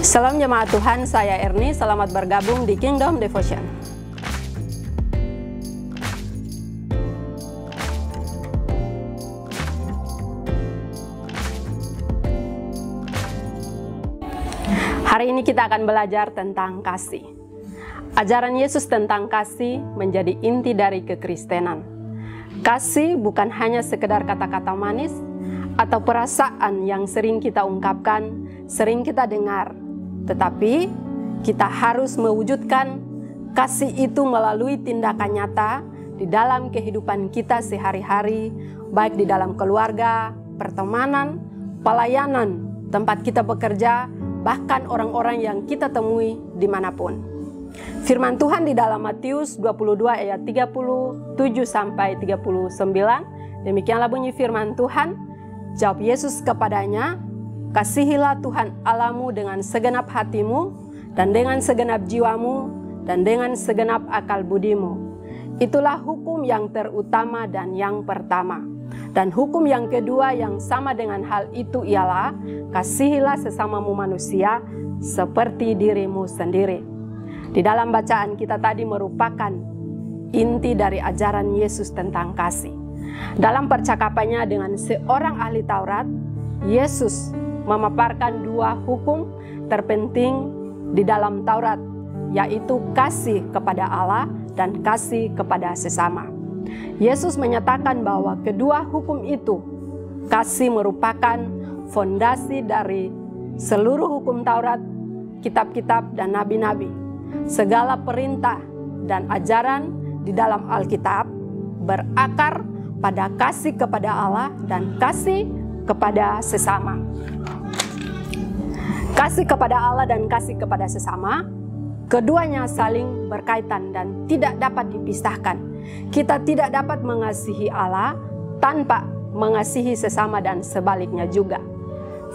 Salam jemaat Tuhan, saya Erni, selamat bergabung di Kingdom Devotion. Hari ini kita akan belajar tentang kasih. Ajaran Yesus tentang kasih menjadi inti dari kekristenan. Kasih bukan hanya sekedar kata-kata manis atau perasaan yang sering kita ungkapkan, sering kita dengar, tetapi kita harus mewujudkan kasih itu melalui tindakan nyata di dalam kehidupan kita sehari-hari, baik di dalam keluarga, pertemanan, pelayanan, tempat kita bekerja, bahkan orang-orang yang kita temui dimanapun. Firman Tuhan di dalam Matius 22 ayat 37-39, demikianlah bunyi firman Tuhan. Jawab Yesus kepadanya, kasihilah Tuhan Allahmu dengan segenap hatimu, dan dengan segenap jiwamu, dan dengan segenap akal budimu. Itulah hukum yang terutama dan yang pertama. Dan hukum yang kedua yang sama dengan hal itu ialah, kasihilah sesamamu manusia seperti dirimu sendiri. Di dalam bacaan kita tadi merupakan inti dari ajaran Yesus tentang kasih. Dalam percakapannya dengan seorang ahli Taurat, Yesus memaparkan dua hukum terpenting di dalam Taurat, yaitu kasih kepada Allah dan kasih kepada sesama. Yesus menyatakan bahwa kedua hukum itu, kasih merupakan fondasi dari seluruh hukum Taurat, kitab-kitab dan nabi-nabi. Segala perintah dan ajaran di dalam Alkitab berakar pada kasih kepada Allah dan kasih kepada sesama. Kasih kepada Allah dan kasih kepada sesama, keduanya saling berkaitan dan tidak dapat dipisahkan. Kita tidak dapat mengasihi Allah tanpa mengasihi sesama dan sebaliknya juga.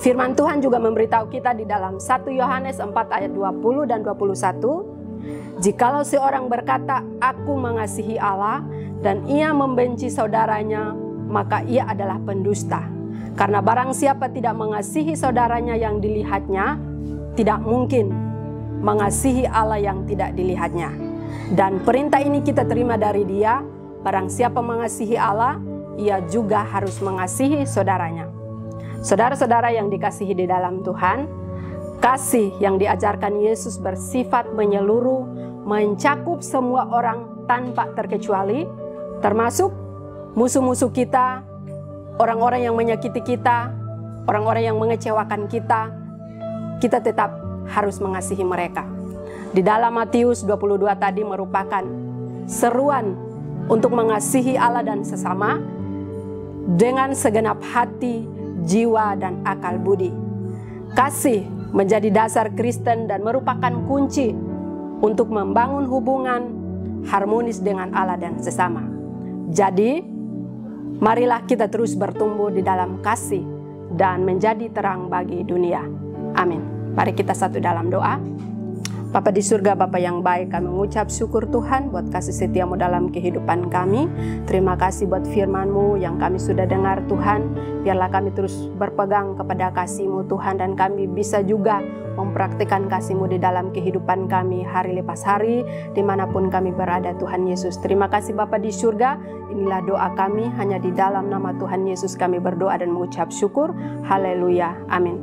Firman Tuhan juga memberitahu kita di dalam 1 Yohanes 4 ayat 20 dan 21, jikalau seorang berkata, aku mengasihi Allah, dan ia membenci saudaranya, maka ia adalah pendusta. Karena barang siapa tidak mengasihi saudaranya yang dilihatnya, tidak mungkin mengasihi Allah yang tidak dilihatnya. Dan perintah ini kita terima dari Dia, barang siapa mengasihi Allah, ia juga harus mengasihi saudaranya. Saudara-saudara yang dikasihi di dalam Tuhan, kasih yang diajarkan Yesus bersifat menyeluruh, mencakup semua orang tanpa terkecuali, termasuk musuh-musuh kita, orang-orang yang menyakiti kita, orang-orang yang mengecewakan kita. Kita tetap harus mengasihi mereka. Di dalam Matius 22 tadi merupakan seruan untuk mengasihi Allah dan sesama dengan segenap hati, jiwa, dan akal budi. Kasih menjadi dasar Kristen dan merupakan kunci untuk membangun hubungan harmonis dengan Allah dan sesama. Jadi, marilah kita terus bertumbuh di dalam kasih dan menjadi terang bagi dunia. Amin. Mari kita satu dalam doa. Bapa di surga, Bapa yang baik, kami mengucap syukur Tuhan buat kasih setiamu dalam kehidupan kami. Terima kasih buat firman-Mu yang kami sudah dengar Tuhan. Biarlah kami terus berpegang kepada kasih-Mu Tuhan, dan kami bisa juga mempraktikkan kasih-Mu di dalam kehidupan kami hari lepas hari, dimanapun kami berada Tuhan Yesus. Terima kasih Bapa di surga, inilah doa kami, hanya di dalam nama Tuhan Yesus kami berdoa dan mengucap syukur. Haleluya, amin.